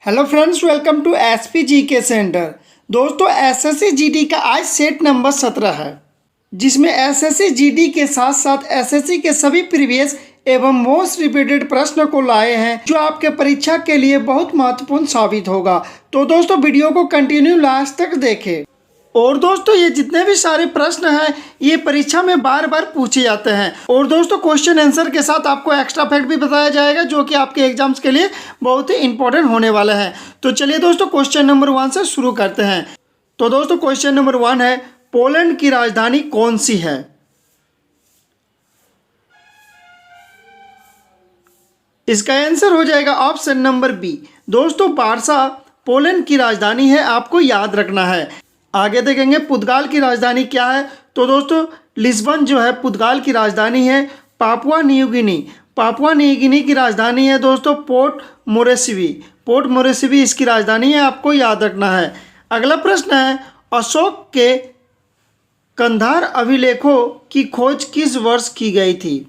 Hello friends, welcome to SP GK centre. दोस्तों, SSC GD का आज सेट नंबर 17 है, जिसमें एसएससी जीडी के साथ साथ एसएससी के सभी प्रीवियस एवं मोस्ट रिपीटेड प्रश्न को लाए हैं, जो आपके परीक्षा के लिए बहुत महत्वपूर्ण साबित होगा। तो दोस्तों, वीडियो को कंटिन्यू लास्ट तक देखें। और दोस्तों, ये जितने भी सारे प्रश्न हैं ये परीक्षा में बार बार पूछे जाते हैं। और दोस्तों, क्वेश्चन आंसर के साथ आपको एक्स्ट्रा फैक्ट भी बताया जाएगा, जो कि आपके एग्जाम्स के लिए बहुत ही इंपॉर्टेंट होने वाले हैं। तो चलिए दोस्तों, क्वेश्चन नंबर 1 से शुरू करते हैं। तो दोस्तों, क्वेश्चन नंबर 1 है, पोलैंड की राजधानी कौन सी है? इसका आंसर हो जाएगा ऑप्शन नंबर बी। दोस्तों, वार्सा पोलैंड की राजधानी है, आपको याद रखना है। आगे देखेंगे, पुर्तगाल की राजधानी क्या है? तो दोस्तों, लिस्बन जो है पुर्तगाल की राजधानी है। पापुआ न्यू गिनी की राजधानी है दोस्तों पोर्ट मोरेस्बी इसकी राजधानी है, आपको याद रखना है। अगला प्रश्न है, अशोक के कंधार अभिलेखों की खोज किस वर्ष की गई थी?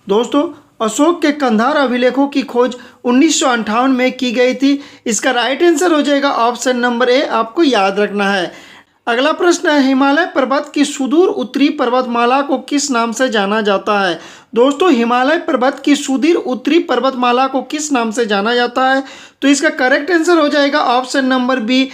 दोस्तों, अशोक के कंधार अभिलेखों की खोज 1958 में की गई थी। इसका राइट आंसर हो जाएगा ऑप्शन नंबर ए, आपको याद रखना है। अगला प्रश्न है, हिमालय पर्वत की सुदूर उत्तरी पर्वतमाला को किस नाम से जाना जाता है? दोस्तों, हिमालय पर्वत की सुदूर उत्तरी पर्वतमाला को किस नाम से जाना जाता है? तो इसका करेक्ट आंसर हो जाएगा ऑप्शन नंबर बी,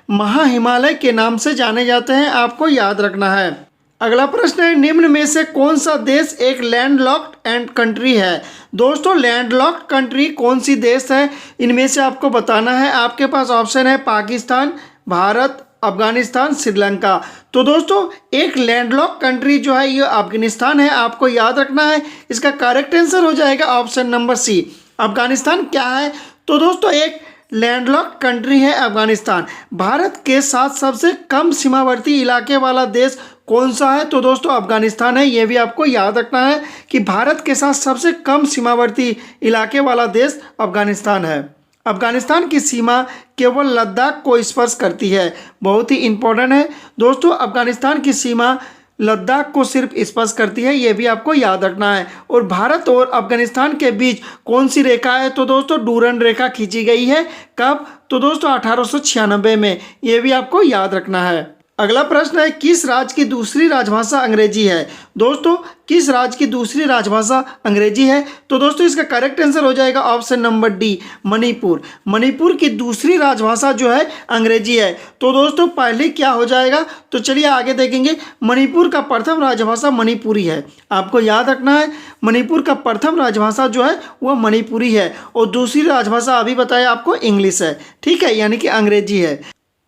महाहिमालय के नाम से जाने जाते हैं, आपको याद रखना है। अगला प्रश्न है, निम्न में से कौन सा देश एक लैंडलॉक्ड एंड कंट्री है? दोस्तों, लैंडलॉक्ड कंट्री कौन सी देश है, इनमें से आपको बताना है। आपके पास ऑप्शन है पाकिस्तान, भारत, अफगानिस्तान, श्रीलंका। तो दोस्तों, एक लैंडलॉक्ड कंट्री जो है ये अफगानिस्तान है, आपको याद रखना है। इसका करेक्ट आंसर हो जाएगा ऑप्शन नंबर सी। अफगानिस्तान क्या है? तो दोस्तों, एक लैंडलॉक्ड कंट्री है अफगानिस्तान। भारत के साथ सबसे कम सीमावर्ती इलाके वाला देश कौन सा है? तो दोस्तों, अफगानिस्तान है। ये भी आपको याद रखना है कि भारत के साथ सबसे कम सीमावर्ती इलाके वाला देश अफगानिस्तान है। अफगानिस्तान की सीमा केवल लद्दाख को स्पर्श करती है, बहुत ही इंपॉर्टेंट है दोस्तों। अफगानिस्तान की सीमा लद्दाख को सिर्फ स्पर्श करती है, ये भी आपको याद रखना है। और भारत और अफगानिस्तान के बीच कौन सी रेखा है? तो दोस्तों, डूरन रेखा खींची गई है। कब? तो दोस्तों, 1896 में, ये भी आपको याद रखना है। अगला प्रश्न है, किस राज्य की दूसरी राजभाषा अंग्रेजी है? दोस्तों, किस राज्य की दूसरी राजभाषा अंग्रेजी है? तो दोस्तों, इसका करेक्ट आंसर हो जाएगा ऑप्शन नंबर डी, मणिपुर की दूसरी राजभाषा जो है अंग्रेजी है। तो दोस्तों, पहले क्या हो जाएगा? तो चलिए आगे देखेंगे। मणिपुर का प्रथम राजभाषा मणिपुरी है, आपको याद रखना है। मणिपुर का प्रथम राजभाषा जो है वह मणिपुरी है, और दूसरी राजभाषा अभी बताया आपको इंग्लिश है, ठीक है, यानी कि अंग्रेजी है।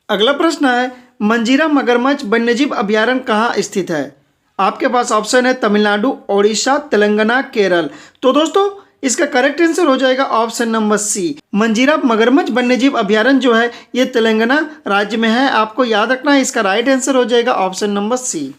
अगला प्रश्न है, मंजीरा मगरमच्छ वन्यजीव अभयारण्य कहाँ स्थित है? आपके पास ऑप्शन है तमिलनाडु, ओडिशा, तेलंगाना, केरल। तो दोस्तों, इसका करेक्ट आंसर हो जाएगा ऑप्शन नंबर सी। मंजीरा मगरमच्छ वन्यजीव अभयारण्य जो है ये तेलंगाना राज्य में है, आपको याद रखना है। इसका राइट आंसर हो जाएगा ऑप्शन नंबर सी।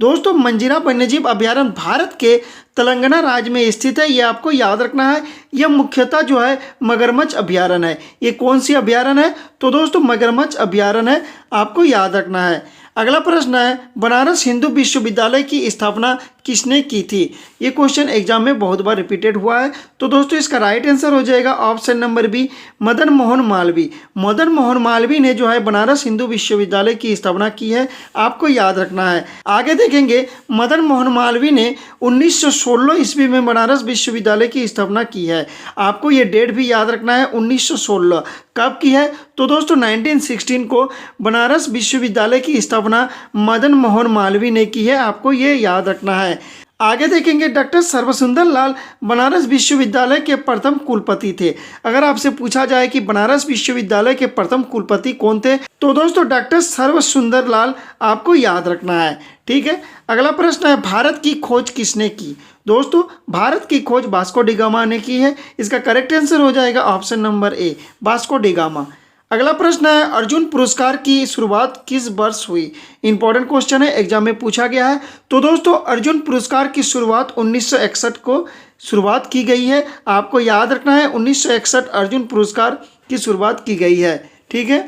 दोस्तों, मंजीरा वन्यजीव अभयारण्य भारत के तेलंगाना राज्य में स्थित है, ये आपको याद रखना है। यह मुख्यतः जो है मगरमच्छ अभयारण्य है। ये कौन सी अभयारण्य है? तो दोस्तों, मगरमच्छ अभयारण्य है, आपको याद रखना है। अगला प्रश्न है, बनारस हिंदू विश्वविद्यालय की स्थापना किसने की थी? ये क्वेश्चन एग्जाम में बहुत बार रिपीटेड हुआ है। तो दोस्तों, इसका राइट आंसर हो जाएगा option number B, Madan Mohan Malviya ने जो है बनारस हिंदू विश्वविद्यालय की स्थापना की है, आपको याद रखना है। आगे देखेंगे, मदन मोहन मालवीय ने 1916 ईस्वी में बनारस विश्वविद्यालय की स्थापना की है, आपको ये डेट भी याद रखना है। 1916 कब की है? तो दोस्तों, 1916 को बनारस विश्वविद्यालय की स्थापना मदन मोहन मालवीय ने की है, आपको ये याद रखना है। आगे देखेंगे, डॉक्टर सर्वसुंदर लाल बनारस विश्वविद्यालय के प्रथम कुलपति थे। अगर आपसे पूछा जाए कि बनारस विश्वविद्यालय के प्रथम कुलपति कौन थे, तो दोस्तों डॉक्टर सर्वसुंदर लाल, आपको याद रखना है, ठीक है। अगला प्रश्न है, भारत की खोज किसने की? दोस्तों, भारत की खोज वास्को डी गामा ने की है। इसका करेक्ट आंसर हो जाएगा option number A, Vasco D gamma. अगला प्रश्न है, अर्जुन पुरस्कार की शुरुआत किस वर्ष हुई? इंपॉर्टेंट क्वेश्चन है, एग्जाम में पूछा गया है। तो दोस्तों, अर्जुन पुरस्कार की शुरुआत 1961 को शुरुआत की गई है, आपको याद रखना है। 1961 अर्जुन पुरस्कार की शुरुआत की गई है, ठीक है।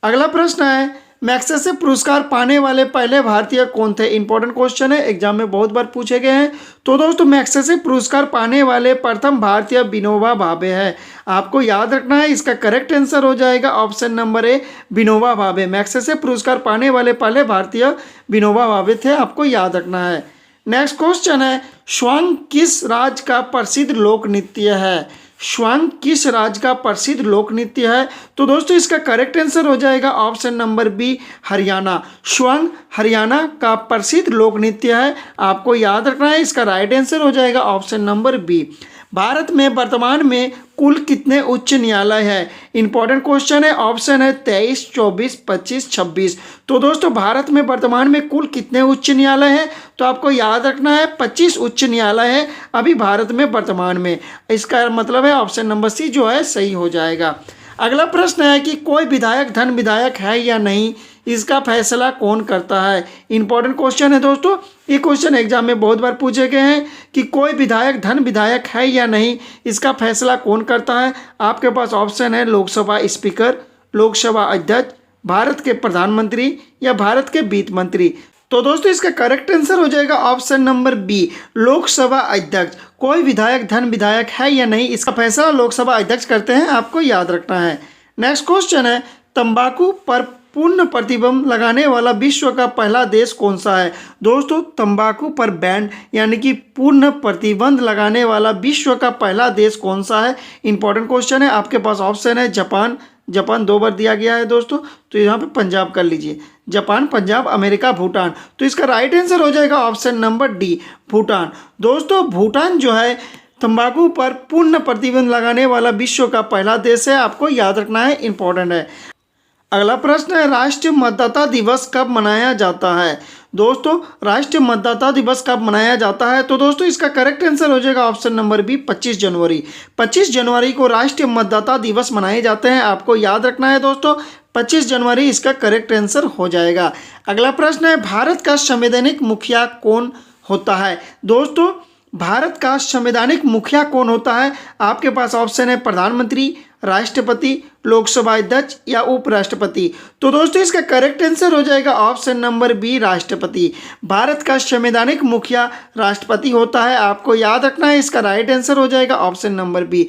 अगला प्रश्न है, मैग्सेसे पुरस्कार पाने वाले पहले भारतीय कौन थे? इंपॉर्टेंट क्वेश्चन है, एग्जाम में बहुत बार पूछे गए हैं। तो दोस्तों मैग्सेसे पुरस्कार पाने वाले प्रथम भारतीय विनोबा भावे है। आपको याद रखना है, इसका करेक्ट आंसर हो जाएगा option number A, Vinoba Bhave. Magsaysay पुरस्कार पाने वाले पहले भारतीय विनोबा भावे थे, आपको याद रखना है। नेक्स्ट क्वेश्चन है, स्वांग किस राज्य का प्रसिद्ध लोक नृत्य है? स्वांग किस राज्य का प्रसिद्ध लोक नृत्य है? तो दोस्तों इसका करेक्ट आंसर हो जाएगा ऑप्शन नंबर बी, हरियाणा। स्वांग हरियाणा का प्रसिद्ध लोक नृत्य है, आपको याद रखना है। इसका राइट आंसर हो जाएगा ऑप्शन नंबर बी। भारत में वर्तमान में कुल कितने उच्च न्यायालय है? इंपॉर्टेंट क्वेश्चन है, ऑप्शन है 23, 24, 25, 26। तो दोस्तों भारत में वर्तमान में कुल कितने उच्च न्यायालय है? तो आपको याद रखना है 25 उच्च न्यायालय है अभी भारत में वर्तमान में। इसका मतलब है ऑप्शन नंबर सी जो है सही हो जाएगा। अगला प्रश्न है कि कोई विधायक धन विधायक है या नहीं, इसका फैसला कौन करता है? इंपॉर्टेंट क्वेश्चन है दोस्तों, ये क्वेश्चन एग्जाम में बहुत बार पूछे गए हैं कि कोई विधायक धन विधायक है या नहीं, इसका फैसला कौन करता है? आपके पास ऑप्शन है लोकसभा स्पीकर, लोकसभा अध्यक्ष, भारत के प्रधानमंत्री या भारत के वित्त मंत्री। तो दोस्तों इसका करेक्ट आंसर हो जाएगा ऑप्शन नंबर बी, लोकसभा अध्यक्ष। कोई विधायक धन विधायक है या नहीं, इसका फैसला लोकसभा अध्यक्ष करते हैं, आपको याद रखना है। नेक्स्ट क्वेश्चन है, तंबाकू पर पूर्ण प्रतिबंध लगाने वाला विश्व का पहला देश कौन सा है? दोस्तों तंबाकू पर बैन यानी कि पूर्ण प्रतिबंध लगाने वाला विश्व का पहला देश कौन सा है? इंपॉर्टेंट क्वेश्चन है, आपके पास ऑप्शन है जापान, जापान 2 बार दिया गया है दोस्तों, तो यहाँ पे पंजाब कर लीजिए, जापान, पंजाब, अमेरिका, भूटान। तो इसका राइट आंसर हो जाएगा ऑप्शन नंबर डी, भूटान। दोस्तों भूटान जो है तंबाकू पर पूर्ण प्रतिबंध लगाने वाला विश्व का पहला देश है, आपको याद रखना है, इंपॉर्टेंट है। अगला प्रश्न है, राष्ट्रीय मतदाता दिवस कब मनाया जाता है? दोस्तों राष्ट्रीय मतदाता दिवस कब मनाया जाता है? तो दोस्तों इसका करेक्ट आंसर हो जाएगा ऑप्शन नंबर बी, 25 जनवरी। 25 जनवरी को राष्ट्रीय मतदाता दिवस मनाए जाते हैं, आपको याद रखना है दोस्तों, 25 जनवरी इसका करेक्ट आंसर हो जाएगा। अगला प्रश्न है, भारत का संवैधानिक मुखिया कौन होता है? दोस्तों भारत का संवैधानिक मुखिया कौन होता है? आपके पास ऑप्शन है प्रधानमंत्री, राष्ट्रपति, लोकसभा अध्यक्ष या उपराष्ट्रपति। तो दोस्तों इसका करेक्ट आंसर हो जाएगा ऑप्शन नंबर बी, राष्ट्रपति। भारत का संवैधानिक मुखिया राष्ट्रपति होता है, आपको याद रखना है, इसका राइट आंसर हो जाएगा ऑप्शन नंबर बी।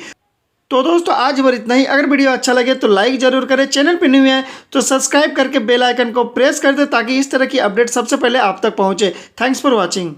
तो दोस्तों आज भर इतना ही। अगर वीडियो अच्छा लगे तो लाइक जरूर करें, चैनल पर न्यू है तो सब्सक्राइब करके बेल आइकन को प्रेस कर दे ताकि इस तरह की अपडेट सबसे पहले आप तक पहुंचे। Thanks for watching.